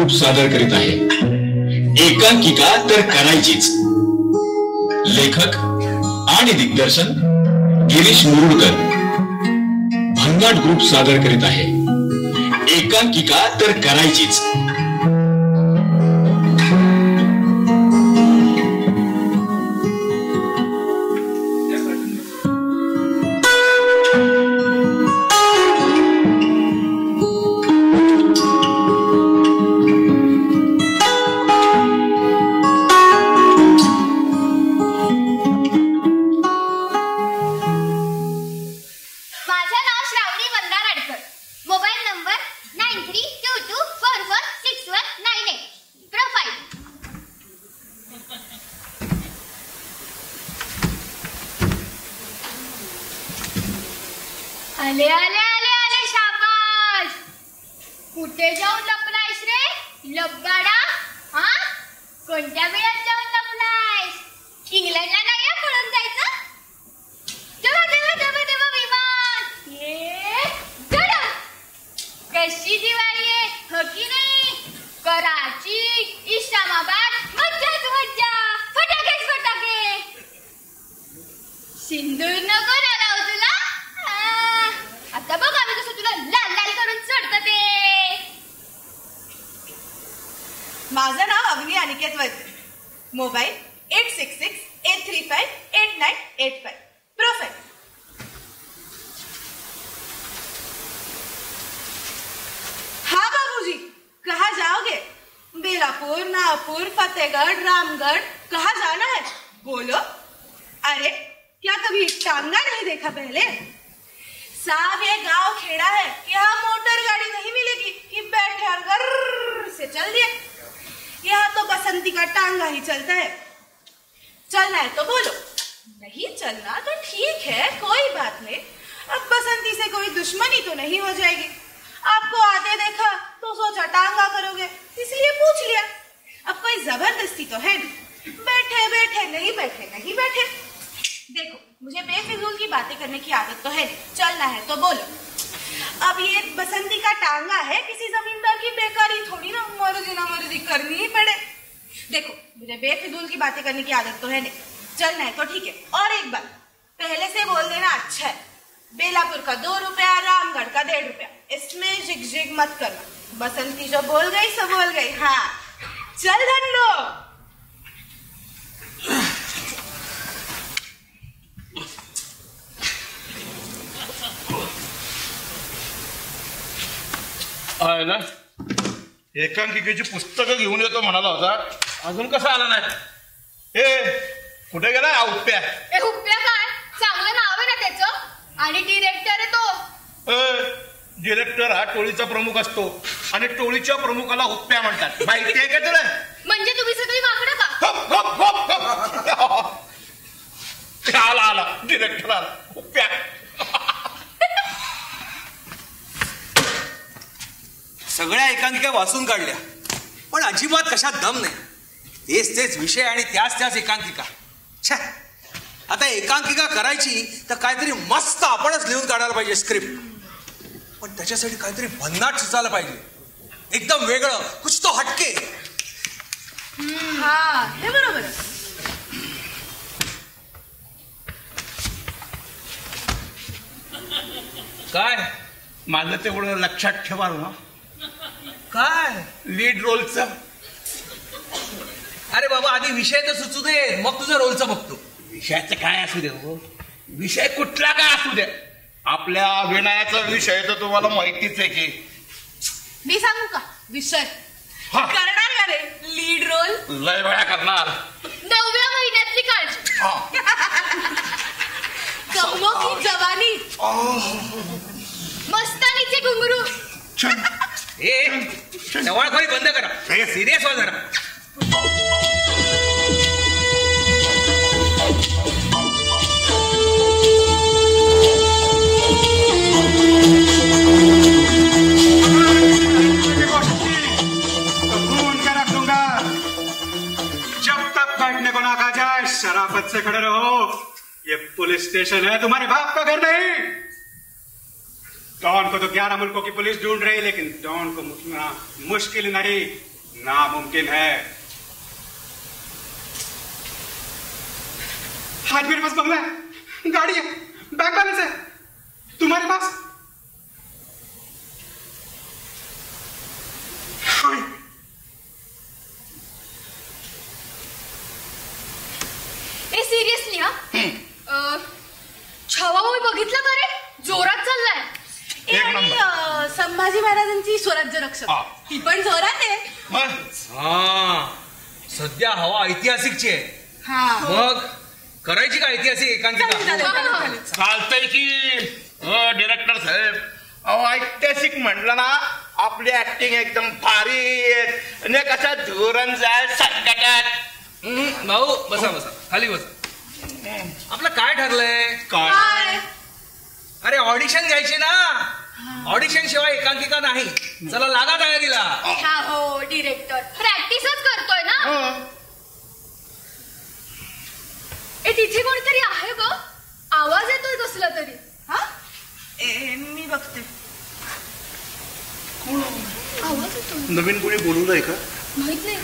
Group सादर करीत आहे एकांकिका तर करायचीच. लेखक आणि दिग्दर्शन गिरीश मुरुडकर. भन्नाट ग्रुप सादर करीत आहे एकांकिका तर करायचीच. आले आले आले आले शाबास. कुठे जाऊन लपलायस रे लबगाडा? हा, कोणत्या वेळात जाऊन लपलायस? इंग्लंडला नाही पळून जायचं? तेव्हा तेव्हा तेव्हा तेव्हा विमान ये गडा. कशी दिवाळी आहे हो की नाही? कराची, इस्लामाबाद, मज्जाच मज्जा. फटाकेच फटाके. सिंदूर नको ना लावू तुला. आता बघ आम्ही कसं तुला लाल लाल करून सोडतो ते. माझं नाव अवनी अनिकेत वैद्य. मोबाईल 8668358985. प्रोफाइल. हाँ बाबूजी, कहाँ जाओगे? बेलापुर, नागपुर, फतेहगढ़, रामगढ़, कहाँ जाना है? बोलो. अरे क्या कभी टांगा नहीं देखा पहले? साहब ये गांव खेड़ा है, यहाँ मोटर गाड़ी नहीं मिलेगी कि बैठे और गर्र से चल दिए. यहाँ तो बसंती का टांगा ही चलता है. चलना है तो बोलो, नहीं चलना तो ठीक है, कोई बात नहीं. अब बसंती से कोई दुश्मनी तो नहीं हो जाएगी. आपको आते देखा तो सोचा टांगा करोगे, इसलिए पूछ लिया. अब कोई जबरदस्ती तो है नहीं. बैठे बैठे नहीं बैठे नहीं बैठे. देखो, मुझे बेफिजूल की बातें करने की आदत तो है नहीं. चलना है तो बोलो. अब ये बसंती का टांगा है, किसी जमींदार की बेकारी थोड़ी ना मर्जी करनी ही पड़े. देखो, मुझे बेफिजूल की बातें करने की आदत तो है नहीं. चलना है तो ठीक है. और एक बात पहले से बोल देना अच्छा है. बेलापुर का 2 रुपया, रामगढ़ का 1.5 रुपया. इसमें जिग जिग मत करना. बसंती जो बोल गई सो बोल गई. हाँ, चल धन्नो. आहे ना, एकांकिकेची पुस्तकं घेऊन येतो म्हणाला होता, अजून कसा आला नाही? ए, कुठे गेला हुप्प्या? ए हुप्प्या काय? चांगलं नाव आहे ना त्याचं. आणि डिरेक्टर आहे तो. डिरेक्टर हा टोळीचा प्रमुख असतो आणि टोळीच्या प्रमुखाला हुप्प्या म्हणतात. माहिती आहे का तुला? म्हणजे तुम्ही सगळी माकडं का? आला आला डिरेक्टर आला. हुप्प्या. सगळ्या एकांकिका वाचून काढल्या, पण अजिबात कशात दम नाही. तेच तेच विषय आणि त्याच एकांकिका. छे, आता एकांकिका करायची तर काहीतरी मस्त आपणच लिहून काढायला पाहिजे स्क्रिप्ट. पण त्याच्यासाठी काहीतरी भन्नाट सुचायला पाहिजे, एकदम वेगळं, कुछ तो हटके. हा, हे बरोबर. काय माझं तेवढं लक्षात ठेवाल ना? काय लीड रोलचं? अरे बाबा, आधी विषय तर सुचू दे, मग तुझं रोलचं बघतो. विषयाचं काय असू दे हो, विषय कुठला काय असू दे, आपल्या अभिनयाचा विषय तर तुम्हाला माहितीच आहे की. मी सांगू का विषय? करणार का रे लीड रोल? लय वेळा करणार. 9व्या महिन्यातली काळजी. कमो की जवानी. मस्तानीचे घुंगरू. ए, जवळखोरी बंद करा, सिरियस हो जरा. बैठने को ना कहा जाए, शराफत से खड़े रहो. ये पुलिस स्टेशन है, तुम्हारे बाप का घर नहीं. डॉन को तो 11 मुल्कों की पुलिस ढूंढ रही, लेकिन डॉन को मुश्किल नहीं. नामुमकिन है। आज मेरे पास बंगला है, गाड़ी है, बैंक बैलेंस है, तुम्हारे पास? ए सिरियसली हा छावा मूवी बघितला का रे? जोरात चाललाय. एक नंबर. संभाजी महाराजांची स्वराज्य रक्षक हा. ही पण जोरात आहे. हा सध्या हवा ऐतिहासिकची आहे. हा मग करायची का ऐतिहासिक एकांकिका? चालतंय की डिरेक्टर साहेब. अहो ऐतिहासिक म्हटलं ना आपली ऍक्टिंग एकदम भारी आहे. कशा धोरण जाय संकटात. भाऊ बसा बसा खाली बसा. आपलं काय ठरलंय? काय अरे ऑडिशन घ्यायची ना. ऑडिशन शिवाय एकांकिका नाही. चला लागा तयारीला. हा हो डिरेक्टर प्रॅक्टिसच करतोय ना. ए तिथे कोणतरी आहे ग. आवाज येतोय कसला तरी. हा मी बघते. आवाज येतोय. नवीन कोणी बोलवलंय का? माहित नाही.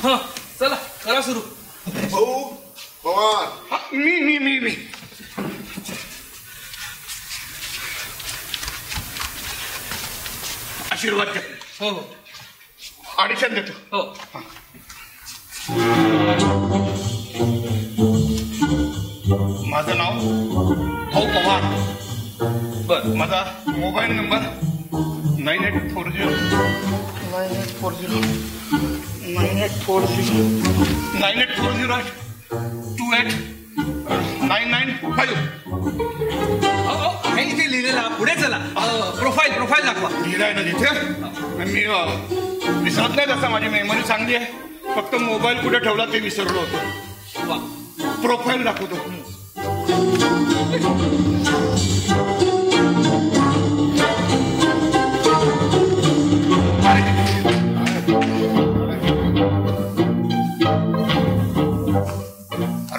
हा चला करा सुरू. भाऊ पवार. मी आशीर्वाद घ्या. हो हो ऑडिशन देतो. हो. माझं नाव भाऊ पवार. बर माझा मोबाईल नंबर 9840 9840 हे इथे लिहिलेला. पुढे चला. प्रोफाईल दाखवा. लिहिलाय ना तिथे. मी विसरत नाही तसा. माझी मेमरी चांगली आहे. फक्त मोबाईल कुठे ठेवला ते विसरलो होतो. वा. प्रोफाईल दाखवतो.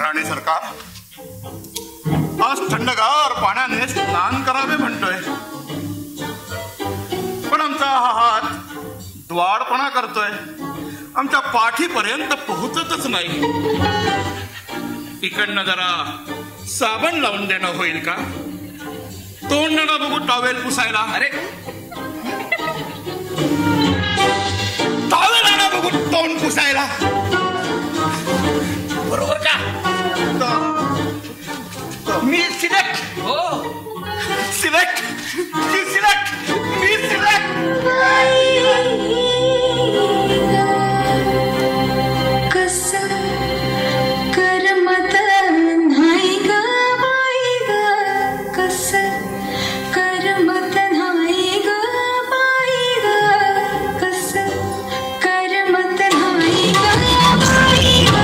राणे सरकार आज थंडगार पाण्याने स्नान करावे म्हणतोय. पण आमचा हा हात द्वाडपणा करतोय. आमच्या पाठीपर्यंत पोहोचतच नाही. इकडनं जरा साबण लावून देणं होईल का? तोंड ना बघू टॉवेल पुसायला. अरे टॉवेल ना बघू तोंड पुसायला. बरोबर का? मी सिलेक्ट. हो सिलेक्ट. कसं करमत नाही ग बाई ग. कसं करमत नाही ग बाई ग. कसं करमत नाही ग बाई ग.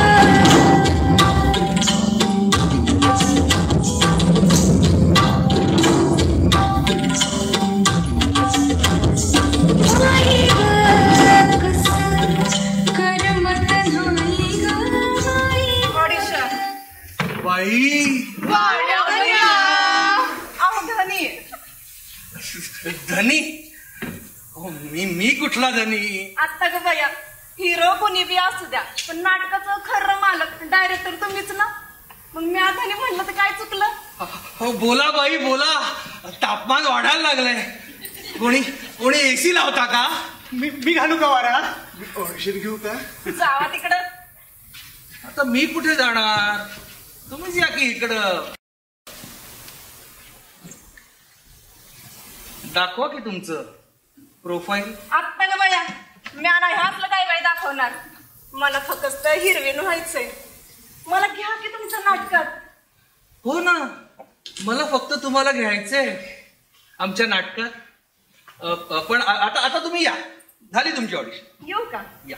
मी कुठला धनी? आता ग बया, हिरो कोणी बी असू द्या, पण नाटकाचं खरं मालक डायरेक्टर तुम्हीच ना. मग मी आता म्हणलं तर काय चुकलं? हो बोला बाई बोला, तापमान वाढायला लागलंय. कोणी एसी लावता का? मी घालू का वारा? मी ऑडिशन घेऊ का? जावा तिकडं. आता मी कुठे जाणार? तुम्हीच या की इकडं. दाखवा की तुमचं प्रोफाईल. आत्ता ग बया, मी आता ह्यातलं काय बाई दाखवणार. मला फक्त हिरवीन व्हायचंय. मला घ्या की तुमच्या नाटकात. हो ना, मला फक्त तुम्हाला घ्यायचंय आमच्या नाटकात. पण आता तुम्ही या, झाली तुमची ऑडिशन. येऊ का? या.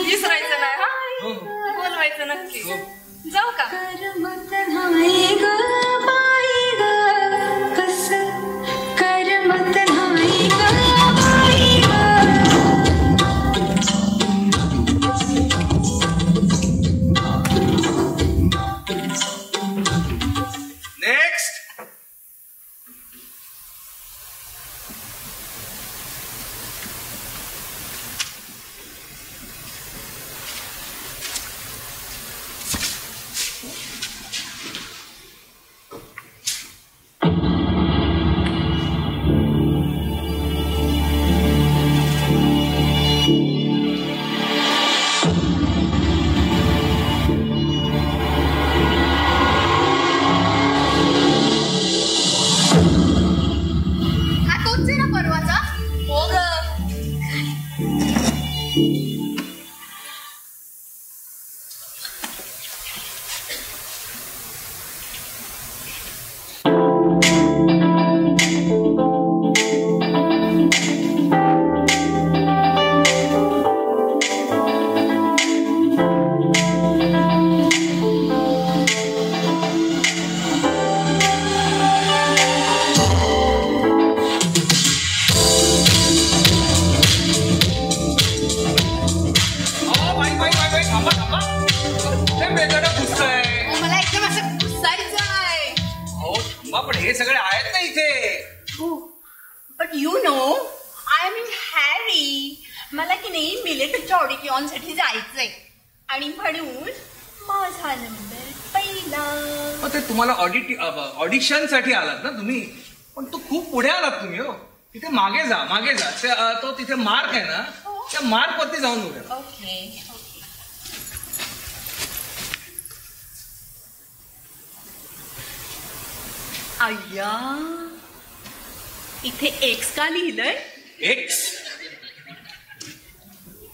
विसरायचं नाही हा, बोलवायचं नक्की. जाऊ का? करमत नाही ग बाई ग, कस करमत नाही ग बाई ग. नेक्स्ट. हा तोच आहे ना परवाचा? हो ग. मला एकदम असं घुसायचं आहे. पण हे सगळे आहेत ना इथे. But you know I am in hurry. मला की नाही मिलिटरीच्या ऑडिशन साठी जायचंय आणि म्हणून माझा नंबर पहिला. ते तुम्हाला ऑडिशन साठी आलात ना तुम्ही, पण तो खूप पुढे आलात तुम्ही. हो तिथे मागे जा. तो तिथे मार्क आहे ना, त्या मार्क वरती जाऊन उभे. ओके. अय्या, इथे एक्स का लिहिलंय? एक्स.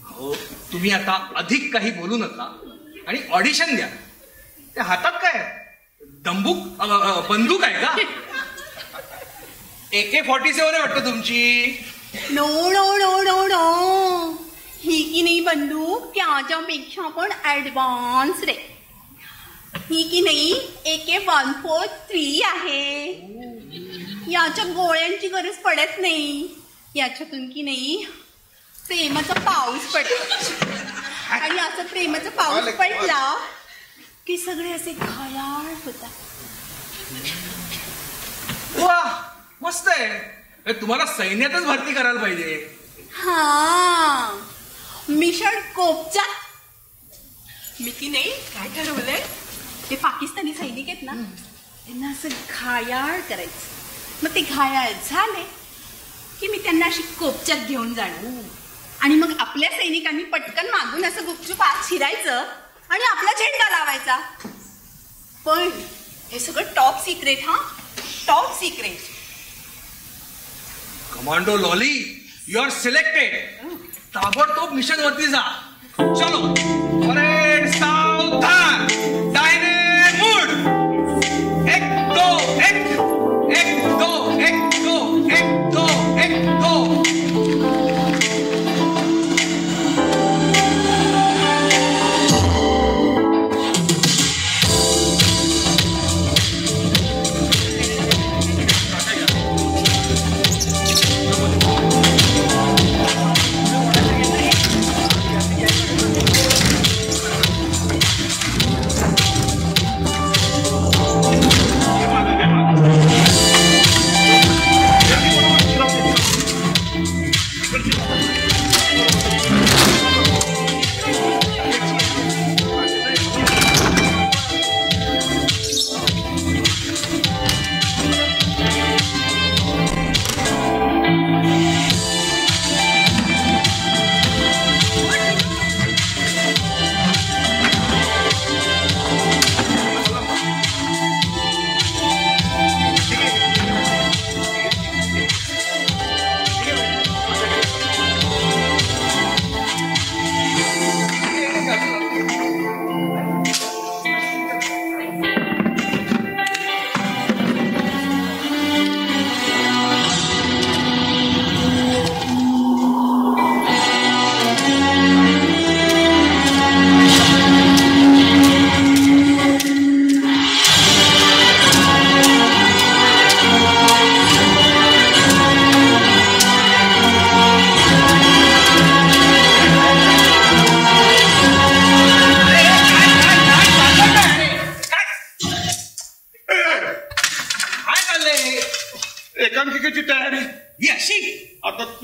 हो तुम्ही आता अधिक काही बोलू नका आणि ऑडिशन द्या. त्या हातात काय बंदूक आहे का? AK-47 आहे वाटतं तुमची. No no no no no, ही की नाही बंदूक त्याच्यापेक्षा पण ऍडव्हान्स रे. ही की नाही AK-143 आहे. याच्या गोळ्यांची गरज पडत नाही. याच्यातून की नाही प्रेमाचा पाऊस पडतो आणि असं प्रेमाचा पाऊस पडला की सगळे असे घायाळ होतात. वा मस्त आहे. तुम्हाला सैन्यातच भरती करायला पाहिजे. हा, मिशन कोपचा. मी की नाही काय ठरवलंय, ते पाकिस्तानी सैनिक आहेत ना, त्यांना असं घायाळ करायचं. मग ते घायाळ झाले की मी त्यांना अशी कोपच्यात घेऊन जाणार आणि मग आपल्या सैनिकांनी पटकन मागून असं गुपचूप आत शिरायचं आणि आपला झेंडा लावायचा. पण हे सगळं टॉप सिक्रेट. हा, top secret. Commando Lolly, you are selected. ताबडतोब मिशन वरती जा. चलो परेड सावधान, डायनेमिक मूड. 1 2 1 1 2 1 2 1 2 1 2.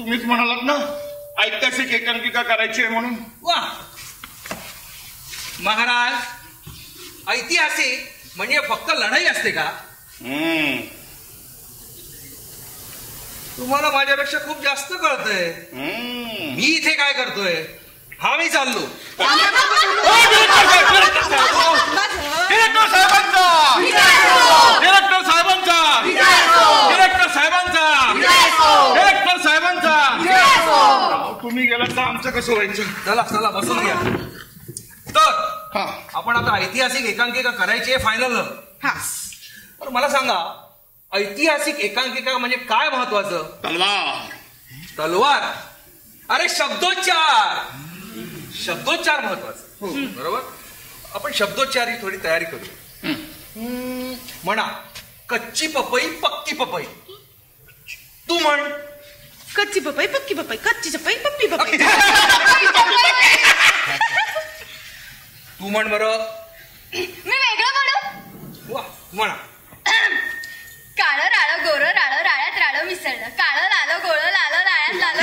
तुम्हीच म्हणालात ना ऐतिहासिक एकांकिका करायची आहे म्हणून. वा महाराज, ऐतिहासिक म्हणजे फक्त लढाई असते का? तुम्हाला माझ्यापेक्षा खूप जास्त कळतंय. मी इथे काय करतोय हा मी चाललो. डिरेक्टर साहेबांचा तुम्ही गेलात तर आमचं कसं व्हायचं? चला चला बसून घ्या. तर आपण आता ऐतिहासिक एकांकिका करायची आहे फायनल. पण मला सांगा, ऐतिहासिक एकांकिका म्हणजे काय महत्वाचं? तलवार. अरे शब्दोच्चार महत्वाचं. बरोबर. आपण शब्दोच्चारी थोडी तयारी करू. म्हणा कच्ची पपई पक्की पपई. तू म्हण कच्ची पपई पक्की पपई, कच्ची पपई पप्पी पपई. तू म्हण बरं. मी वेगळं म्हणू. वा म्हणा. काळं राळं गोरं राळं राळ्यात राळं मिसळलं, काळं लालं गोळं लालं राळ्यात लालं.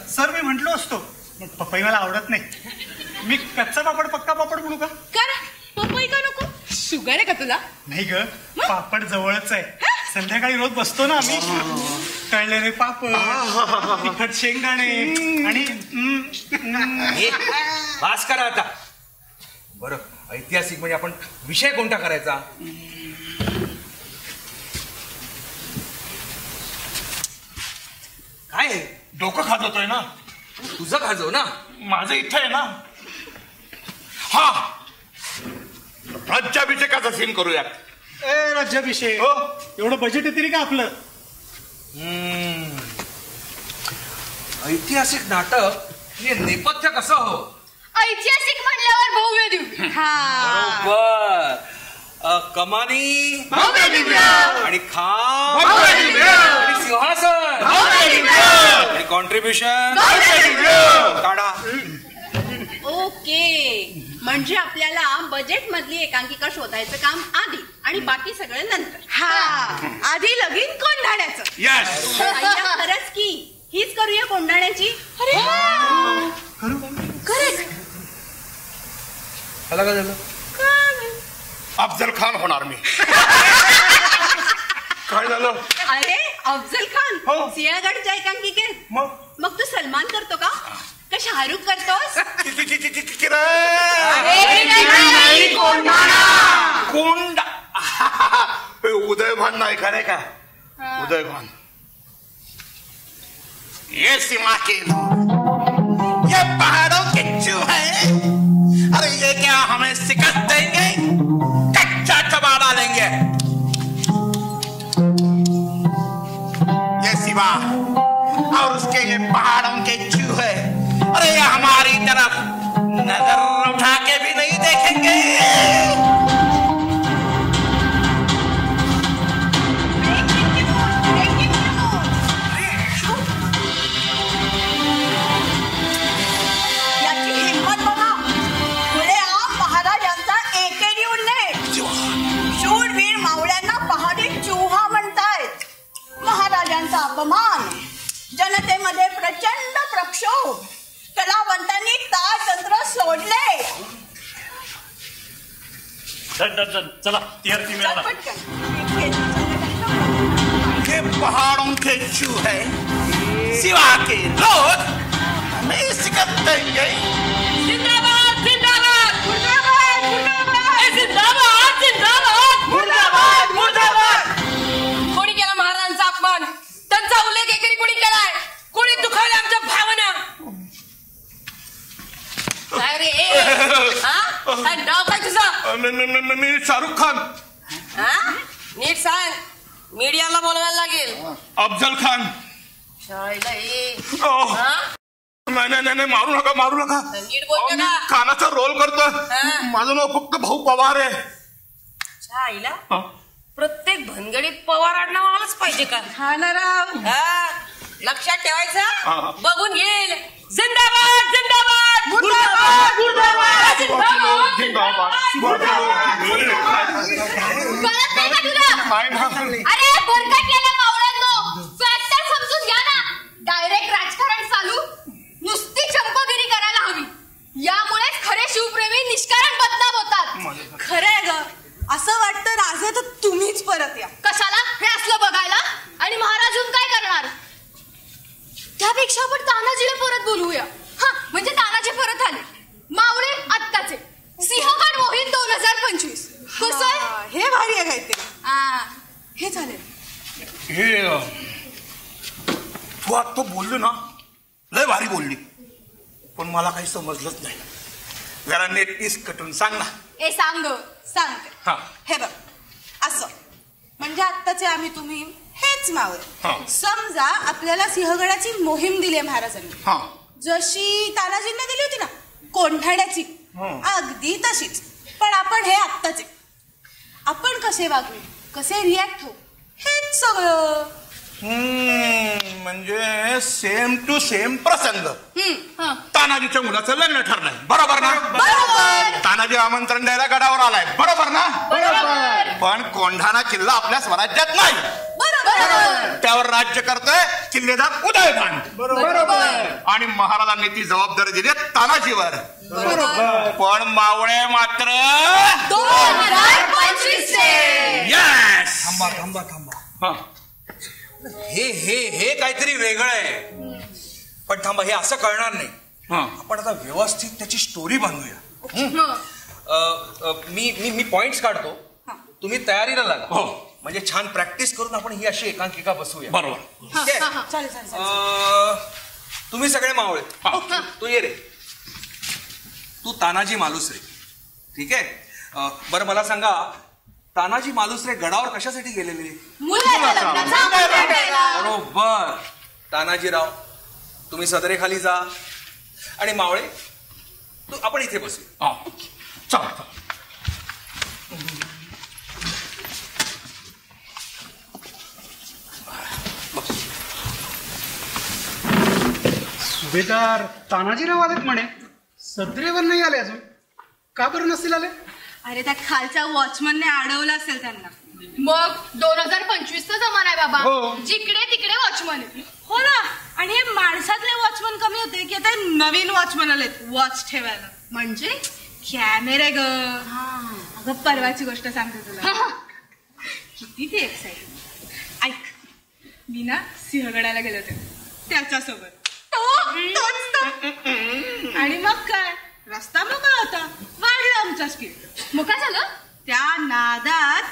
सर मी म्हंटलो असतो पपई मला आवडत नाही. मी कच्चा पापड पक्का पापड म्हणू का? पपई का नको? शुगर आहे का तुला? नाही ग, पापड जवळच आहे. संध्याकाळी रोज बसतो ना आम्ही. तळलेले पापड, तिखट शेंगदाणे आणि बास करा आता. बरं, ऐतिहासिक म्हणजे आपण विषय कोणता करायचा? काय डोकं खाजवतोय ना. तुझं खाजव ना. माझं इथं आहे ना. हा, राज्याभिषेकाचा सीन करूयात. राज्याभिषेक हो, एवढं बजेट येते का आपलं? ऐतिहासिक नाटक हे नेपथ्य कसं हो? ऐतिहासिक म्हणल्यावर भव्य दिव्य. बरोबर. कमानी आणि खांब आणि सिंहासन आणि कॉन्ट्रीब्युशन काढा. ओके, म्हणजे आपल्याला बजेट मधली एकांकिका शोधायचं काम आधी आणि बाकी सगळं नंतर. आधी लगीन कोंढाण्याचं. यस, खरंच की हीच करूया कोंढाण्याची. त्याला काय झालं? अफजल खान होणार मी. काय झालं? अरे अफजल खान सिंहगडच्या एकांकिकेत. मग तू सलमान करतो का शाहरुख करतोस? कोंडा. उदय भान नाही का? रे का उदय भान. ये सीमा के ये पहाड़ों के चूहे, अरे ये क्या हमें शिकस्त देंगे? कच्चा चबा डालेंगे. ये शिवा और उसके ये पहाड़ों के चूहे, अरे ये हमारी तरफ नजर उठा के भी नहीं देखेंगे. याची हिंमत बघा. खुलेआम महाराजांचा एकेरी उल्लेख. शूरवीर मावळ्यांना पहाडी चूहा म्हणतायत. महाराजांचा अपमान. जनतेमध्ये प्रचंड प्रक्षोभ. कलावंतांनी ताळतंत्र सोडले. चला टीआरपी मिळाला. ये पहाड़ों के चूहे सिवा के लोग हमें शिकस्त देंगे. जिंदाबाद जिंदाबाद मुर्दाबाद मुर्दाबाद. जिंदाबाद जिंदाबाद मुर्दाबाद मुर्दाबाद. कोणी केला महाराजांचा अपमान? त्यांचा उल्लेख एकेरी कोणी केलाय? कोणी दुखावले आमच्या भावना? काय रे? काय नाव काय तुझं? मी शाहरुख खान. नीट सांग, मीडियाला बोलवायला लागेल. अफजल खान. नाही मारू नका. नीट बोलतो मी का? खानाचा रोल करतो. माझं नाव फक्त भाऊ पवार आहे. आईला प्रत्येक भनगडीत पवार आडनाव आलंच पाहिजे का? हा ना राव. लक्षात ठेवायचं. बघून घेईल. जिंदाबाद जिंदाबाद कळत नाही का तुला? अरे भरकटलेल्या मावळ्यांनो, फॅक्ट समजून घ्या ना. डायरेक्ट राजकारण चालू, नुसती चंपगिरी करायला हवी. यामुळेच खरे शिवप्रेमी निष्कारण बदनाम होतात. खरंय ग, असं वाटतं राजे तर तुम्हीच परत या. कशाला हे असलं बघायला? आणि महाराजून काय करणार? त्यापेक्षा आपण तानाजीला परत बोलवूया. हा, म्हणजे तानाजी परत आले. मावळे आत्ताचे, सिंहगड मोहीम 2025. कसं आहे? हे भारी आहे काहीतरी. हे चालेल. हे तू आता तो बोलली ना, लय भारी बोलली, पण मला काही समजलंच नाही. जरा नेट पीस कटून सांग ना. ए सांगते. हे बघ, असं म्हणजे आत्ताचे आम्ही तुम्ही हेच मावळे. समजा आपल्याला सिंहगडाची मोहीम दिली आहे महाराजांनी, जशी तानाजींना दिली होती ना कोंढाण्याची, अगदी तशीच. पण आपण हे आत्ताचे, आपण कसे वागू, कसे रिॲक्ट हो, हेच सगळं. म्हणजे सेम टू सेम प्रसंग. तानाजीच्या मुलाचं लग्न ठरलंय, बरोबर ना? बरोबर. तानाजी आमंत्रण द्यायला गडावर आलाय, बरोबर ना? बरोबर. पण कोंढाणा किल्ला आपल्या स्वराज्यात नाही, बरोबर. त्यावर राज्य करतोय किल्लेदार उदयभान, बरोबर. आणि महाराजांनी ती जबाबदारी दिली तानाजीवर. पण मावळे मात्र 2025 यस. थांबा. हे काहीतरी वेगळं आहे. पण थांबा, हे असं कळणार नाही. आपण आता व्यवस्थित त्याची स्टोरी बांधूया. मी पॉइंट्स काढतो, तुम्ही तयारीला लागा. म्हणजे छान प्रॅक्टिस करून आपण ही अशी एकांकिका बसवूया. बरोबर. तुम्ही सगळे मावळे, तू ये रे. तू तानाजी मालुसरे, ठीक आहे? बरं मला सांगा, तानाजी मालुसरे गडावर कशासाठी गेलेले? बरोबर. तानाजीराव, तुम्ही सदरेखाली जा, आणि मावळे तू आपण इथे बसू. चल. सुभेदार तानाजीराव आलेत म्हणे, सदरेवर नाही आले अजून. का बरं नसतील आले? अरे त्या खालच्या वॉचमनने अडवलं असेल त्यांना. मग 2025 चा जमाना आहे बाबा, जिकडे तिकडे वॉचमन. हो ना. आणि हे माणसातले वॉचमन कमी होते की आता नवीन वॉचमन आलेत वॉच ठेवायला. म्हणजे कॅमेरे ग. अगं परवाची गोष्ट सांगते तुला, किती ते एक्साइटेड. ऐक, मी ना सिंहगडाला गेले होते त्याच्यासोबत. आणि मग काय, रस्ता मोकळा होता, वाढला आमचा स्पीड. मग काय झालं? त्या नादात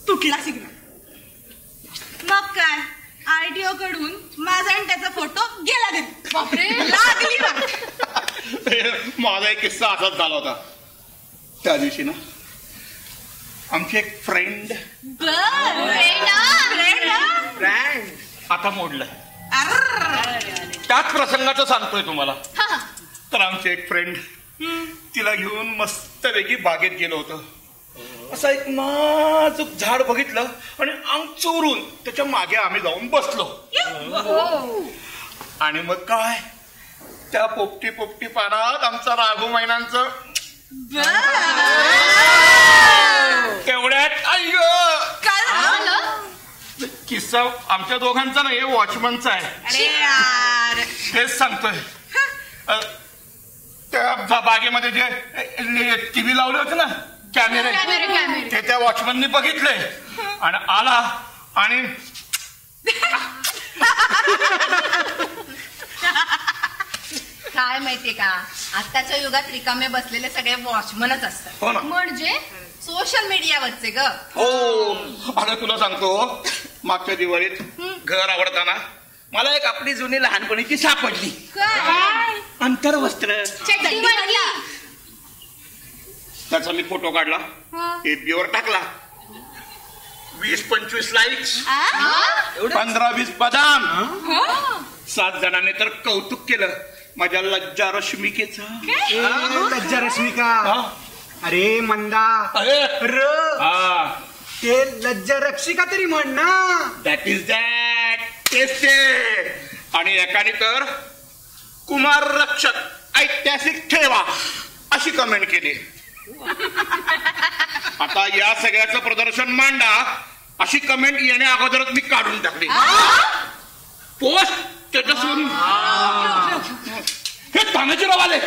तुटला सिग्नल. मग काय, RTO कडून माझा आणि त्याचा फोटो गेला घरी. बापरे. लागली ना. माझा एक किस्सा असाच झाला होता. त्या दिवशी ना आमची एक फ्रेंड आता मोडलं. त्याच प्रसंगाचं सांगतोय तुम्हाला. तर आमची एक फ्रेंड, तिला घेऊन मस्तपैकी बागेत गेलो होतो. असं एक नाजूक झाड बघितलं आणि अंग चोरून त्याच्या मागे आम्ही जाऊन बसलो. आणि मग काय, त्या पोपटी पोपटी पानात आमचा राघू महिन्यांचं तेवढ्यात अय्यो किस्सा आमच्या दोघांचा नाही, वॉचमनचा आहे. तेच सांगतोय. त्या बागेमध्ये जे टीव्ही लावले होते ना, कॅमेरे, ते त्या वॉचमननी बघितले आणि आला आणि काय माहितीये का, आताच्या युगात रिकामे बसलेले सगळे वॉचमनच असतात. म्हणजे सोशल मीडियावरचे ग. हो. आणि तुला सांगतो, मागच्या दिवाळीत घर आवडताना मला एक आपली जुनी लहानपणीची सापडली. अंतर्वस्त्र. त्याचा मी फोटो काढला, FB वर टाकला. 20-25 लाईक्स, 15-20 बदाम. 7 जणांनी तर कौतुक केलं माझ्या लज्जा रश्मिकेचं. लज्जा रश्मिका? अरे मंदा, ते लज्जा रक्षिका तरी म्हण ना. That is that. तेच ते. आणि एकाने तर कुमार रक्षक ऐतिहासिक ठेवा अशी कमेंट केली. आता या सगळ्याचं प्रदर्शन मांडा अशी कमेंट येण्या अगोदरच मी काढून टाकली. पोस्ट स्टेटसवरून हे तानाजीराव आले.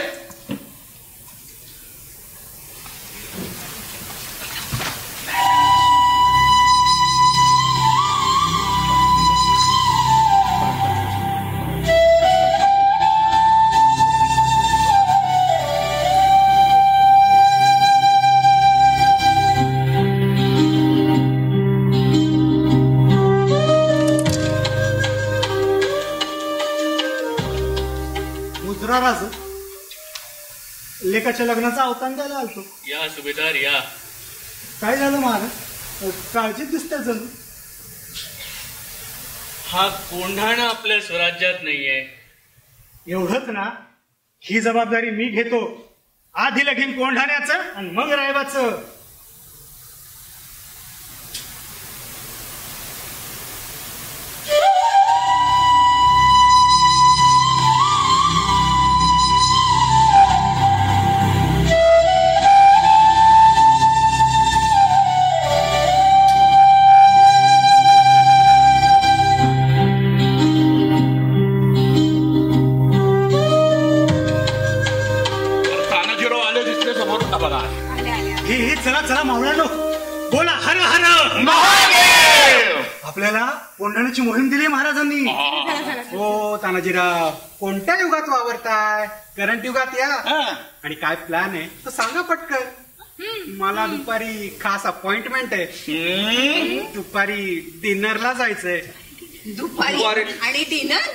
लेकाच्या लग्नाचा अवतान द्यायला आलतो. या सुभेदार या. काय झालं महाराज, काळजीत दिसतंय जणू. हा कोंढाणा आपल्या स्वराज्यात नाहीये. एवढंच ना, ही जबाबदारी मी घेतो. आधी लगीन कोंढाण्याचं आणि मग रायबाचं. आपल्याला कोंढाण्याची मोहीम दिली महाराजांनी. हो तानाजीराव, कोणत्या युगात वावरताय? करंट युगात या. आणि काय प्लॅन आहे तर सांगा पटकन. मला दुपारी खास अपॉइंटमेंट आहे. दुपारी डिनरला जायचंय. दुपारी आणि डिनर?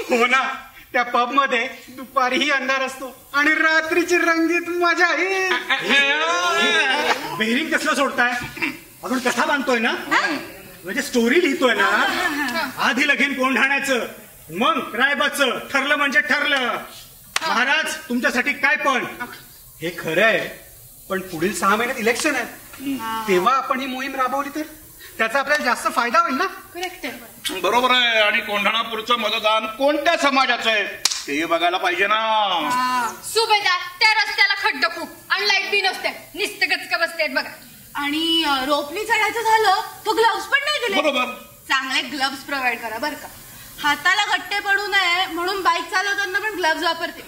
हो ना, त्या पब मध्ये दुपारीही अंधार असतो आणि रात्रीची रंगीत मजा. बेरिंग कसलं सोडताय? अजून कथा बांधतोय ना, म्हणजे स्टोरी लिहितोय ना. आधी लगीन कोंढाण्याचं मग रायबाचं. ठरलं म्हणजे ठरलं. महाराज तुमच्यासाठी काय पण. हे खरं आहे, पण पुढील 6 महिन्यात इलेक्शन आहे. तेव्हा आपण ही मोहीम राबवली तर त्याचा आपल्याला जास्त फायदा होईल ना. करेक्ट. बरोबर आहे. आणि कोंढाणापूरचं मतदान कोणत्या समाजाचं आहे ते बघायला पाहिजे ना. सुभेदार, त्या रस्त्याला खड्ड खूप आणि लाईट बी नसते. नुसतं गचका बसतेत बघा. आणि रोपनी चढायचं झालं तो ग्लव्स पण नाही दिले. बरोबर. चांगले ग्लव्स प्रोव्हाइड करा बरं का. हाताला गट्टे पडू नये म्हणून बाईक चालवताना पण ग्लव्स वापरते.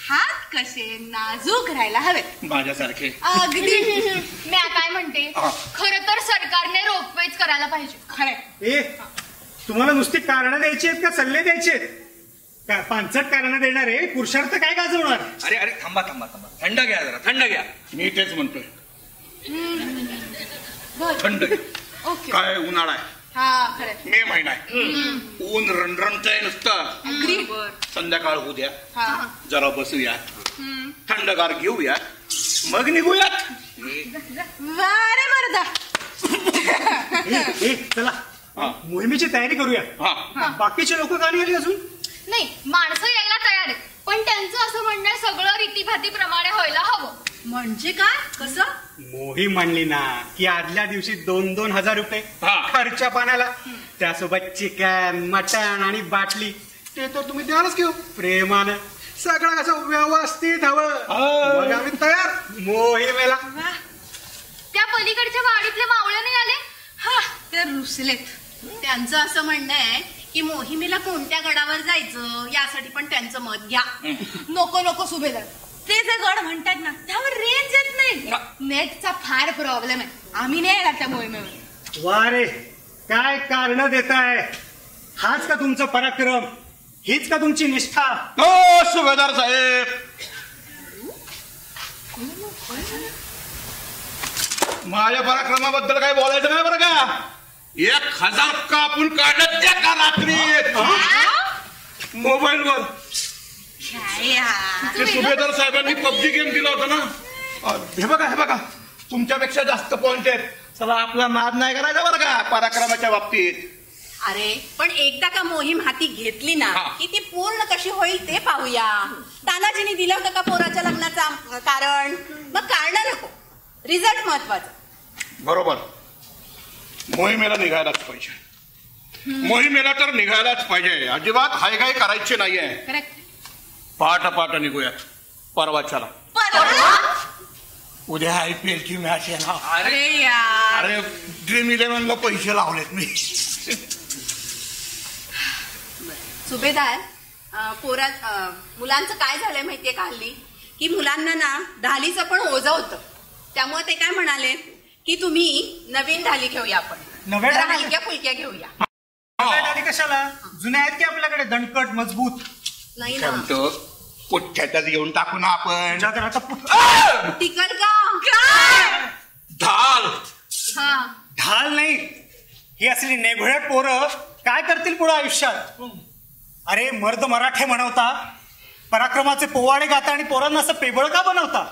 हात कसे नाजूक राहायला हवे माझ्यासारखे. अगदी. मी काय म्हणते, खरं तर सरकारने रोपवेच करायला पाहिजे. खरंय. तुम्हाला नुसती कारणं द्यायची आहेत का सल्ले द्यायचे आहेत? पांचट कारणं देणारे पुरुषार्थ काय गाजवणार? अरे अरे थांबा थांबा थांबा, थंड घ्या जरा, थंड घ्या. मी तेच म्हणतोय. थंड काय उन्हाळा आहे. हा खरंय. मे महिना आहे. ऊन रणरणतंय नुसतं. संध्याकाळ होऊ द्या, जरा बसूया, थंडगार घेऊया, मग निघूयात. वारे मर्दा. चला मोहिमेची तयारी करूया. बाकीचे लोक का नाही आली अजून? नाही, माणसं यायला तयार आहेत, पण त्यांचं असं म्हणणं आहे सगळं रीतीभातीप्रमाणे व्हायला हवं. म्हणजे काय? कसं? मोहीम मांडली ना की आदल्या दिवशी 2-2 हजार रुपये खर्च्या पाण्याला, त्यासोबत चिकन मटण आणि बाटली. ते तर तुम्ही द्यालच घेऊ प्रेमानं. सगळं कसं व्यवस्थित हवं. मग आम्ही तयार मोहिमेला. त्या पलीकडच्या वाडीतले मावळे नाही आले? हा, ते रुसलेत. त्यांचं असं म्हणणं आहे की मोहिमेला कोणत्या गडावर जायचं यासाठी पण त्यांचं मत घ्या. नको नको सुभेदार, ते जे गड म्हणतात ना त्यावर रेंज येत नाही. नेटचा फार प्रॉब्लेम आहे. आम्ही नाही येणार त्या मोहिमेवर. वा रे, काय कारण देताय? हाच का तुमचं पराक्रम? हीच का तुमची निष्ठा? हो सुभेदार साहेब, माझ्या पराक्रमाबद्दल काही बोलायचं नाही बरं का. 1000 कापून काढत त्या का रात्री मोबाईलवर. ते सुभेदार साहेबांनी पबजी गेम दिला होता ना. हे बघा तुमच्यापेक्षा जास्त पॉइंट आहेत. चला आपला नाद नाही करायचा बरं का पराक्रमाच्या बाबतीत. अरे पण एकदा का मोहीम हाती घेतली ना की ती पूर्ण कशी होईल ते पाहूया. तानाजीने दिलं होतं का पोराच्या लग्नाचा कारण? मग कारण नको, रिझल्ट महत्वाचा. बरोबर. मोहिमेला निघायलाच पाहिजे. मोहिमेला तर निघायलाच पाहिजे. अजिबात हायगाय करायची नाहीये. करेक्ट. पहाट निघूयात. परवा चला. उद्या IPL ची मॅच आहे ना. अरे यार, अरे ड्रीम 11ला पैसे लावलेत मी. सुभेदार, मुलांचं काय झालंय माहितीये का हल्ली, की मुलांना ना ढालीचं पण ओझं होतं. त्यामुळे ते काय म्हणाले की तुम्ही नवीन ढाली घेऊया, आपण नव्या जरा ढाली? हलक्या फुलक्या घेऊया. कशाला? जुन्या आहेत की आपल्याकडे दणकट मजबूत? नाही ना, पुठ्ठ्याच्याच घेऊन टाकू ना आपण. टिकल का? ढाल. ढाल नाही, ही असली नेभळट पोरं काय करतील पुढे आयुष्यात? अरे मर्द मराठे म्हणवता, पराक्रमाचे पोवाडे गाता आणि पोरांना असं पेबळ का बनवता?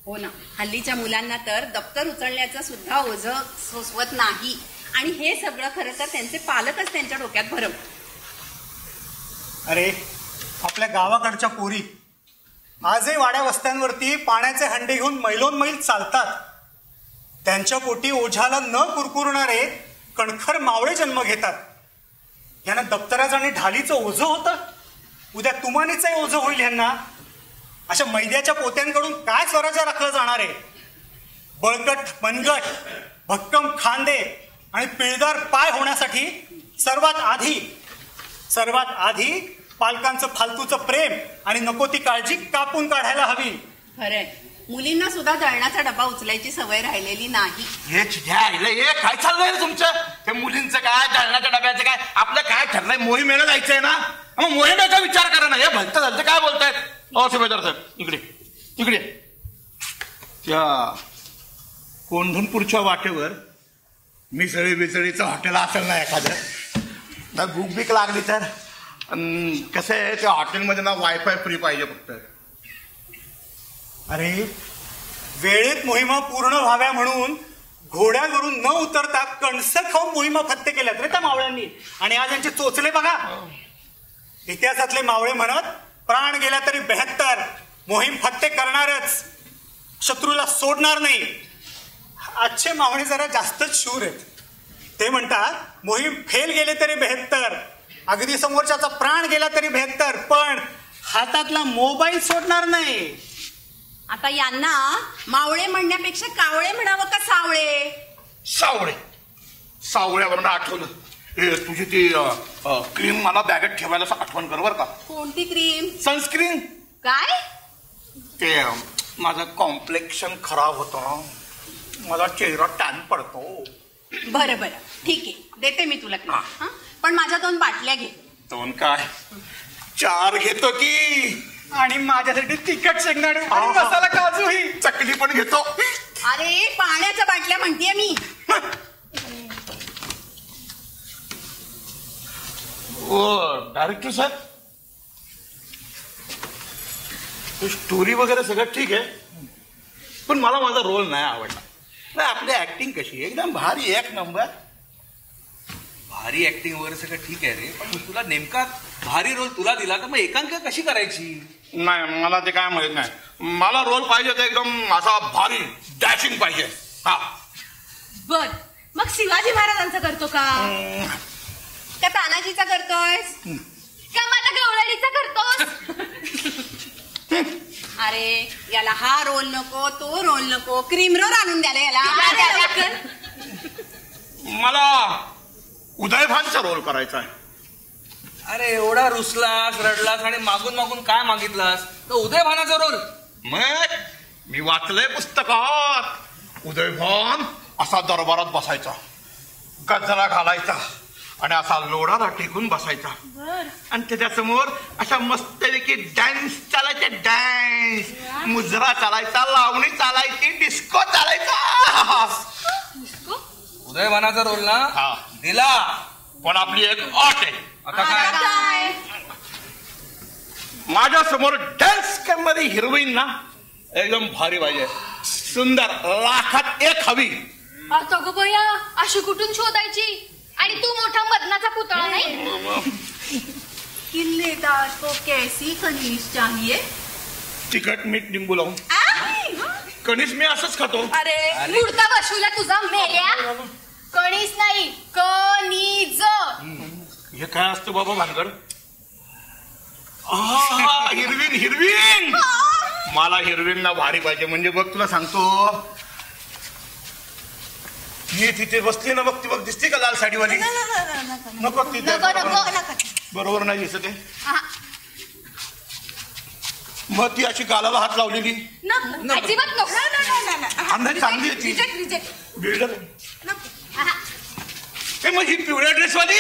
हो ना, हल्लीच्या मुलांना तर दप्तर उचलण्याचं सुद्धा ओझं सोसवत नाही. आणि हे सगळं खरं तर त्यांचे पालकच त्यांच्या डोक्यात भरवतात. अरे आपल्या गावाकडच्या पोरी आजही वाड्या वस्त्यांवरती पाण्याचे हंडे घेऊन मैलोन मैल चालतात. त्यांच्या पोटी ओझ्याला न कुरकुरणारे कणखर मावळे जन्म घेतात. यांना दप्तराचं आणि ढालीचं ओझं होतं, उद्या तुमानीचंही ओझं होईल यांना. अशा मैद्याच्या पोत्यांकडून काय स्वराज्य राखलं जाणार आहे? बळकट मनगट, भक्कम खांदे आणि पिळदार पाय होण्यासाठी सर्वात आधी पालकांचं फालतूचं प्रेम आणि नको ती काळजी कापून काढायला हवी. खरंय, मुलींना सुद्धा दळणाचा डबा उचलायची सवय राहिलेली नाही. हे काय चाललंय तुमचं? ते मुलींचं काय, दळणाच्या डब्याचं काय, आपलं काय ठरलंय? मोहिमेला जायचंय ना, मग मोहिमेचा विचार करा ना. हे भलतं झालं काय बोलतायत? सुभेदार साहेब, इकडे त्या कोंढणपूरच्या वाटेवर मिसळीचं हॉटेल असेल ना एखादं, भूक बीक लागली तर. कसं आहे, त्या हॉटेलमध्ये ना वायफाय फ्री पाहिजे फक्त. अरे वेळेत मोहिमा पूर्ण व्हाव्या म्हणून घोड्यावरून न उतरता कणस खाऊन मोहिमा फत्ते केल्यात रे त्या मावळ्यांनी. आणि आज यांचे चोचले बघा. इतिहासातले मावळे म्हणत, प्राण गेला तरी 72, मोहीम फत्ते करणारच, शत्रूला सोडणार नाही. आजचे मावळे जरा जास्तच शूर आहेत. ते म्हणतात मोहीम फेल गेले तरी 72, अगदी समोरच्याचा प्राण गेला तरी 72, पण हातातला मोबाईल सोडणार नाही. आता यांना मावळे म्हणण्यापेक्षा कावळे म्हणावं का सावळे? सावळ्यावरून आठवलं, तुझी ती क्रीम मला बॅगेत ठेवायला आठवण कर बर का. कोणती क्रीम? सनस्क्रीन. काय? ते माझं कॉम्प्लेक्शन खराब होतं, माझा चेहरा टॅन पडतो. बरं ठीक आहे, देते मी तुला क्रीम. पण माझ्या 2 बाटल्या घे. 2 काय, 4 घेतो की. आणि माझ्यासाठी तिखट शेंगदाणे आणि मसाला काजू ही चकली पण घेतो. अरे पाण्याच्या बाटल्या म्हणतेय मी. डायरेक्टर साहेब, स्टोरी वगैरे सगळं ठीक आहे, पण मला माझा रोल नाही आवडला. नाही, आपली ऍक्टिंग कशी एकदम भारी, 1 नंबर. भारी ऍक्टिंग वगैरे सगळं ठीक आहे रे, पण तुला नेमका भारी रोल तुला दिला तर मग एकांकिका कशी करायची? नाही, मला ते काय माहित नाही. मला रोल पाहिजे तर एकदम असा भारी डॅशिंग पाहिजे. बर, मग शिवाजी महाराजांचा करतो का तानाजीचा करतोय का माझ्या गवळणीचा करतोस? अरे याला हा रोल नको, तो रोल नको, क्रीम रोल आणून द्याला याला. मला उदयभानचा रोल करायचा आहे. अरे एवढा रुसलास, रडलास आणि मागून काय मागितलास? तर उदयभानाचा रोल. मग मी वाचलंय पुस्तकात, उदयभान असा दरबारात बसायचा, गजरा घालायचा आणि असा लोढाला टेकून बसायचा, आणि त्याच्यासमोर अशा मस्तपैकी डान्स चालायचे, डान्स, मुजरा चालायचा, लावणी चालायची, डिस्को चालायचा. उदयभानाचा रोल ना दिला, पण आपली एक अट आहे. आता काय? माझ्या समोर डान्स करणारी हिरोईन ना एकदम भारी पाहिजे, सुंदर, 1,00,000 हवी. आता ग बया, अशी कुठून शोधायची? आणि तू मोठा मदनाचा पुतळा नाही? किल्लेदार को कैसी कनीज चाहिए? तिखट मीठ लिंबू लावून. कणीस मी असंच खातो. अरे मुर्दा बसवला तुझा मेल्या. कणीस नाही, कणीज. हे काय असतं बाबा भानगड? हिरवीन. मला हिरोईनला भारी पाहिजे. म्हणजे बघ तुला सांगतो, ही तिथे बसली ना, बघ ती बघ दिसते का लाल साडीवाली? नको तिथे, बरोबर नाही दिसत आहे. मग ती अशी गालाला हात लावलेली अंदाज चांगली होती. बिल्डर मग ही पिवळ्या ड्रेसवाली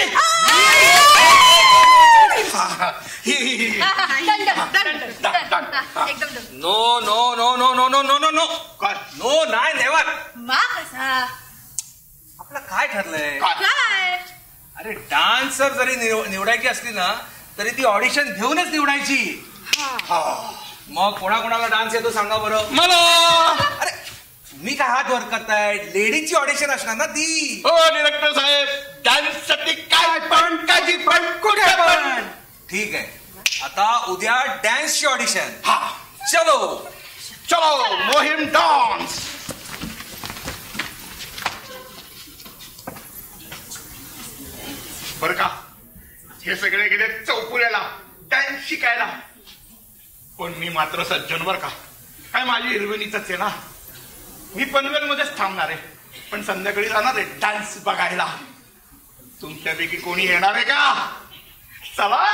no no no no no no no no no काय नो नाही नेवर. आपलं काय ठरलंय? अरे डान्सर जरी निवडायची असली ना तरी ती ऑडिशन घेऊनच निवडायची. मग कोणाकोणाला डान्स येतो सांगा बरं मला. अरे तुम्ही काय हात वर करताय? लेडीजची ऑडिशन असणार ना ती. हो डिरेक्टर साहेब, डान्स साठी काय पण काजी पण कुठे पण. ठीक आहे, आता उद्या डान्सची ऑडिशन. हा चलो चलो मोहीम डान्स. बर का, हे सगळे गेले चौपुऱ्याला डान्स शिकायला, पण मी मात्र सज्जन बर का. काय माझी हिरवणीच आहे ना. मी पनवेल मध्येच थांबणार आहे, पण संध्याकाळी जाणार आहे डान्स बघायला. तुमच्यापैकी कोणी येणार आहे का? चला.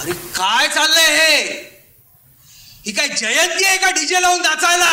अरे काय चाललंय हे? ही काय जयंती आहे का डीजे लावून नाचायला?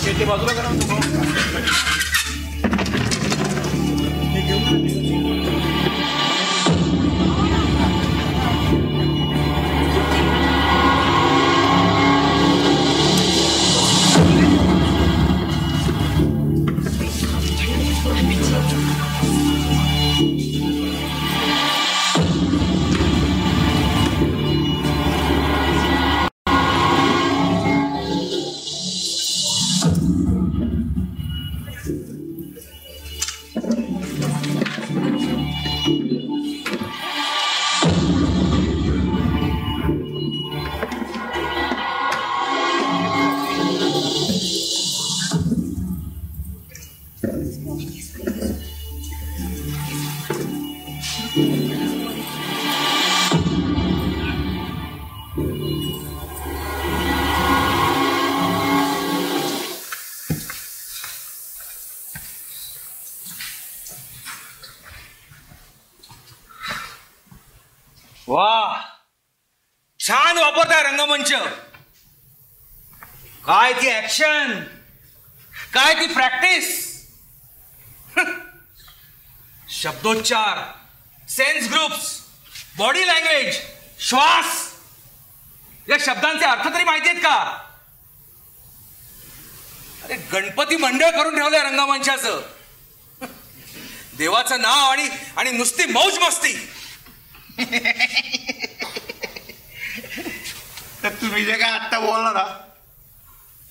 ते बाजूला करा. वा, छान वापरताय रंगमंच. काय ती ऍक्शन, काय ती प्रॅक्टिस. शब्दोच्चार, सेन्स ग्रुप्स, बॉडी लँग्वेज, श्वास, या शब्दांचे अर्थ तरी माहिती आहेत का? अरे गणपती मंडळ करून ठेवलंय रंगमंचाचं. देवाचं नाव आणि नुसती मौज मस्ती. तर तुम्ही जे काय आत्ता बोलला ना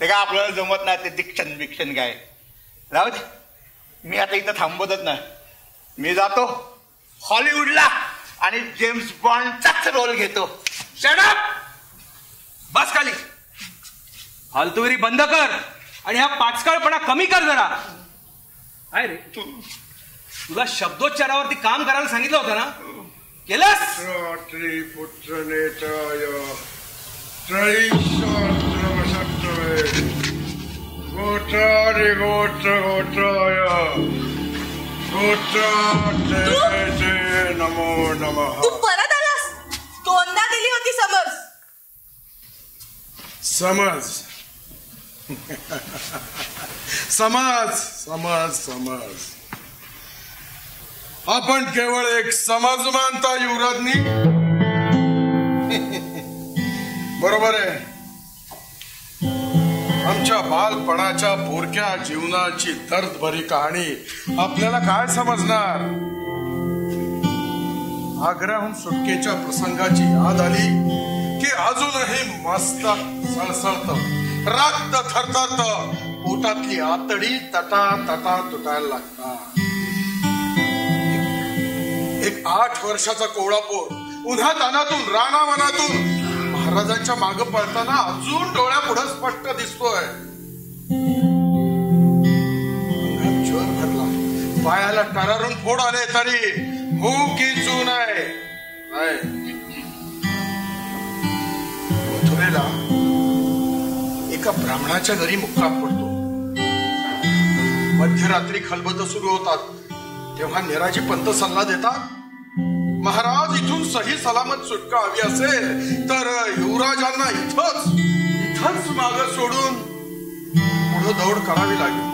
ते काय आपल्याला जमत नाही. ते दिक्षण बिक्षण काय राहू दे. मी आता इथं थांबतच नाही. मी जातो हॉलिवूडला आणि जेम्स बॉन्डचाच रोल घेतो. शट अप, बस खाली. फालतूगिरी बंद कर आणि हा पाचकाळपणा कमी कर जरा. काय रे, तुला शब्दोच्चारावरती काम करायला सांगितलं होतं ना, केलंस? पुत्र गोत्राय गोत्राय नमो नमः. तू परत आलास. दोनदा दिली होती समज. समज समज समज समज. आपण केवळ एक समज मानता युवराजनी. बरोबर आहे. आमच्या बालपणाच्या पोरक्या जीवनाची दर्दभरी कहाणी आपल्याला काय समजणार. आग्र्याहून सुटकेच्या प्रसंगाची याद आली की अजूनही मस्त सळसळत, रक्त थरथरत, पोटातली आतडी तटा तटा तुटायला लागतात. एक 8 वर्षाचा कोवळापोर उन्हा तानातून रानावनातून महाराजांच्या माग पळताना अजून डोळ्यापुढे स्पष्ट दिसतोय. ज्वर भरला, पायाला टरारून फोड आले तरी मुकीचू नाही. मथुरेला एका ब्राह्मणाच्या घरी मुक्काम पडतो. मध्यरात्री खलबत सुरू होतात तेव्हा निराजी पंत सल्ला देतात, महाराज इथून सही सलामत सुटका हवी असेल तर युवराजांना इथंच माग सोडून पुढे दौड करावी लागेल.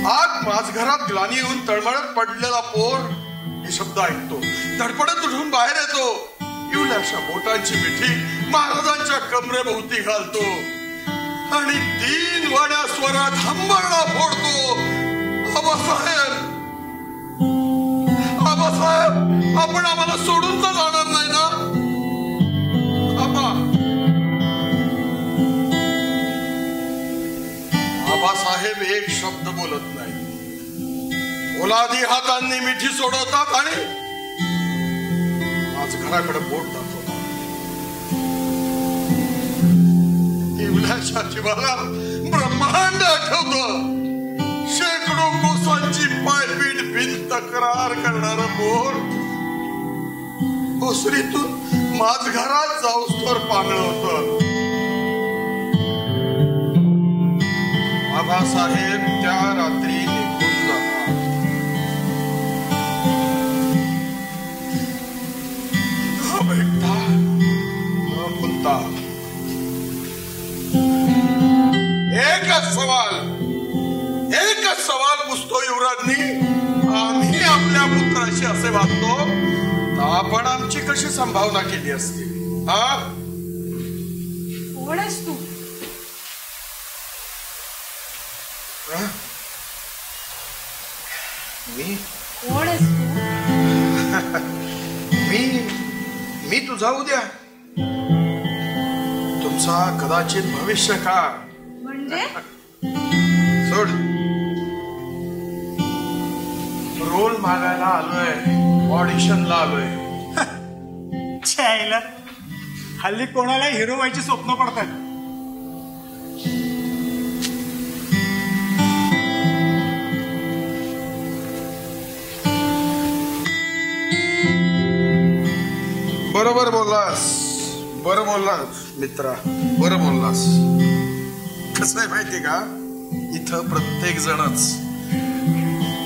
आत माझघरात ग्लानी येऊन तळमळत पडलेला पोर हे शब्द ऐकतो. धडपडत उठून बाहेर येतो. इवल्याशा बोटांची मिठी महाराजांच्या कमरेभोवती घालतो आणि 3 वाड्या स्वरात हंबरडा फोडतो. आबासाहेब, आबासाहेब, आपण आम्हाला सोडून तर जाणार नाही ना? आबासाहेब एक शब्द बोलत नाही. ओलादी हातांनी मिठी सोडवतात आणि आज घराकडे बोट दाखवतात. इवल्याच्या जीवाला ब्रह्मांड आठवतं. शेकडो कोसांची पायपीट बिन तक्रार करणार बोर ओसरीतून माझघरात जाऊस्तोवर पांगळ होत. आबासाहेब त्या रात्री निघून जातात. न भेटता न बोलता एकच सवाल पुसतो युवराजनी, आम्ही आपल्या पुत्राशी असे वागतो तर आपण आमची कशी संभावना केली असती? हा, कोण आहेस तू? मी कोण आहेस तू? मी तुझा उद्या, तुमचा कदाचित भविष्य काळ. म्हणजे सोड, रोल मागायला आलोय, ऑडिशनला आलोय. छायला हल्ली कोणाला हिरो व्हायची स्वप्न पडतात. बरोबर बोललास मित्रा, बरं बोललास. कसं आहे माहितीये का, इथं प्रत्येक जणच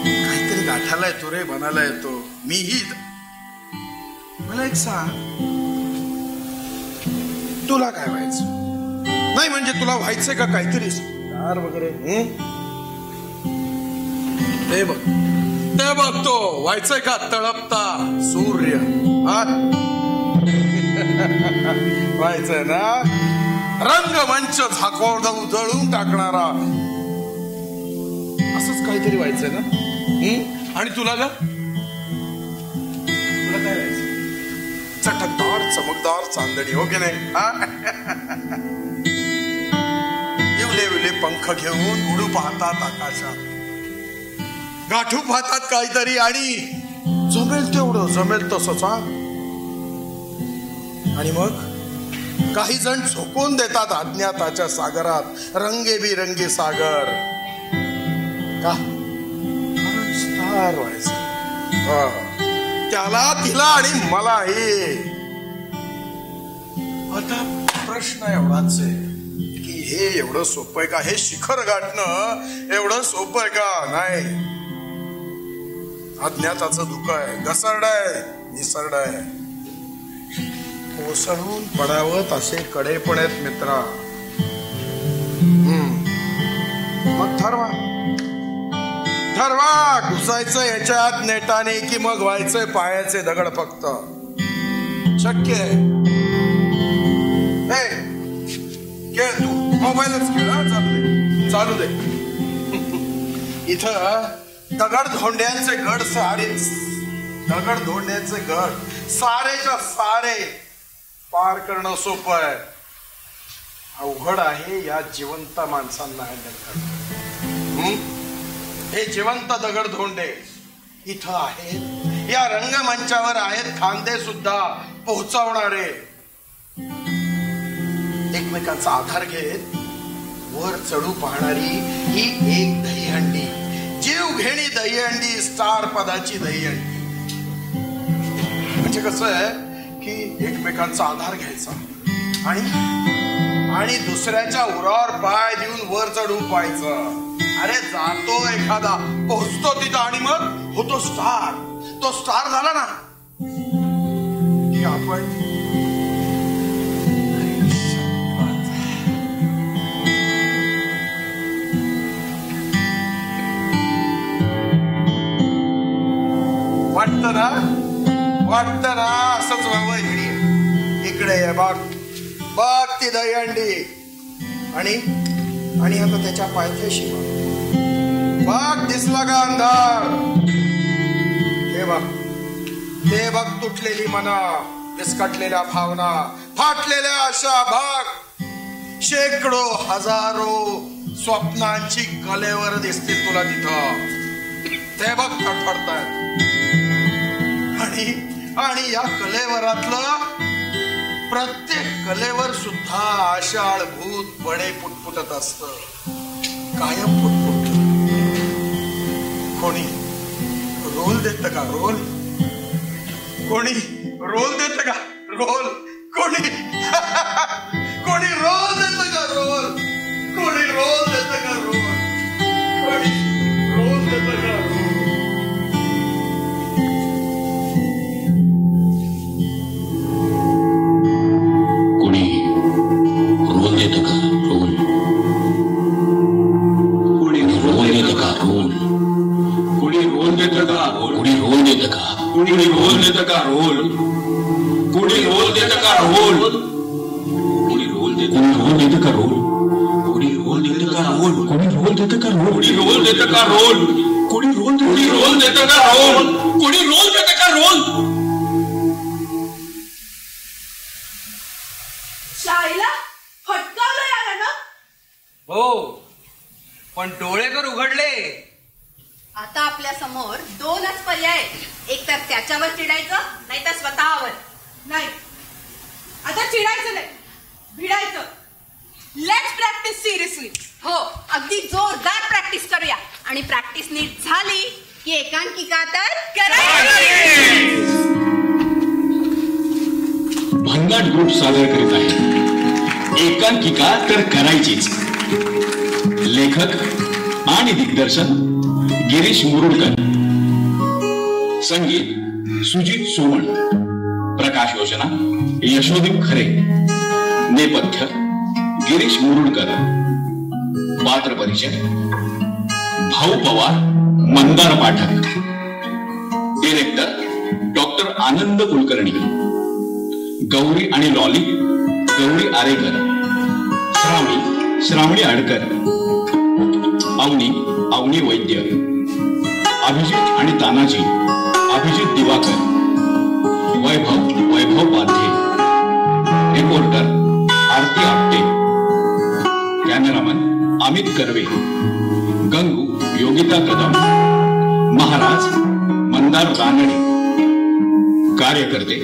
काहीतरी गाठायला येतो रे, बनायला येतो. मीही. मला एक सांग, तुला काय व्हायचं? नाही म्हणजे तुला व्हायचंय का काहीतरी स्टार वगैरे? ते बघ तो व्हायचंय का तळपता सूर्य? व्हायचंय ना रंगमंच झाकोळ उजळून टाकणारा, असंच काहीतरी व्हायचंय ना. आणि तुला काय व्हायचं? चटकदार चमकदार चांदणी, हो की नाही? विले पंख घेऊन उडू पाहतात आकाशात, गाठू पाहतात काहीतरी, आणि जमेल तेवढं, जमेल तसंच. आणि मग काही जण झोकून देतात अज्ञाताच्या सागरात, रंगेबिरंगी सागर. का? स्टार व्हायचं. त्याला, तिला आणि मलाही. आता प्रश्न एवढाच आहे की हे एवढं सोपं आहे का? हे शिखर गाठणं एवढं सोपं आहे का? नाही. अज्ञाताचं धुकं आहे, घसरडय, निसरडय. कोसळून पडावं तसे कडे पण आहेत मित्रा. मग ठरवा घुसायचं याच्यात नेटाने की मग व्हायचंय पायाचे दगड फक्त. शक्य आहे. खेळ तू, मोबाईलच खेळ, चालू दे. इथं दगड धोंड्यांचे गड सारेच्या सारे पार करणं सोपं आहे. अवघड आहे या जिवंत माणसांना हँडल करणं. हे जिवंत दगड धोंडे इथं आहेत, या रंगमंचावर आहेत, खांदे सुद्धा पोहोचवणारे. एकमेकांचा आधार घेत वर चढू पाहणारी ही एक दहीहंडी, जीव घेणी दहीहंडी, स्टार पदाची दहीहंडी. म्हणजे कसं आहे की एकमेकांचा आधार घ्यायचा आणि दुसऱ्याच्या उरावर पाय देऊन वर चढू पाहायचं. अरे जातो एखादा, पोहोचतो तिथं, आणि मग होतो स्टार. तो स्टार झाला ना की आपण वाटतं ना असंच व्हावं. इकडे आहे बघ ती दहीहंडी, आणि आता त्याच्या पायथ्याशी बघ दिसला का अंधार? ते बघ तुटलेली मना, विस्कटलेल्या भावना, फाटलेल्या आशा. बघ शेकडो हजारो स्वप्नांची कलेवर दिसतील तुला तिथं. ते बघ फडफडतायत. आणि या कलेवरातलं प्रत्येक कलेवर सुद्धा आषाढ भूत बडे पुटपुटत असत, कायम पुटपुट. कोणी रोल देत का? रोल कोणी रोल देत का? रोल कोणी कोणी रोल देत का? रोल कोणी रोल देत का? रोल कोणी रोल देत का? रोल. रोल देतं का? रोल देतं का रोल? कोणी रोल देतं का रोल? कोणी रोल कोणी रोल देतं का रोल? कोणी रोल देतं का रोल? शाळेला फटकावलं याला ना. हो, पण डोळे तर उघडले. आता आपल्या समोर दोनच पर्याय आहेत. एक तर त्याच्यावर चिडायचं, नाही तर स्वतःवर. नाही, आता चिडायचं नाही, भिडायचं. Let's practice seriously. हो, अगदी जोरदार प्रॅक्टिस करूया. आणि प्रॅक्टिस नीट झाली की एकांकिका तर करायची. भन्गाट ग्रुप सादर करीत आहे एकांकिका तर करायचीच. लेखक आणि दिग्दर्शन गिरीश मुरुडकर. संगीत सुजित सोमण. प्रकाश योजना यशोदीप खरे. नेपथ्य गिरीश मुरुडकर. पात्र परिचय भाऊ पवार, मंदार पाठक. Director doctor Anand Kulkarni. गौरी आणि लॉली गौरी आरेकर. श्रावणी आडकर. अवनी वैद्य. अभिजित आणि तानाजी अभिजित दिवाकर. वैभव पाध्ये. रिपोर्टर आरती आपटे. कॅमेरामन अमित कर्वे. गंगू योगिता कदम. महाराज मंदार रानडे. कार्यकर्ते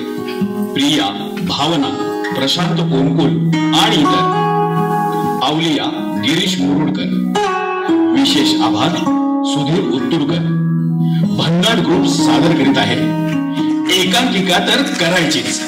प्रिया, भावना, प्रशांत कोमकुल आणि इतर. अवलिया गिरीश मुरुडकर. विशेष आभार सुधीर उत्तुरकर. भन्गाट ग्रुप सादर करीत आहे एकांकिका तर करायचीच.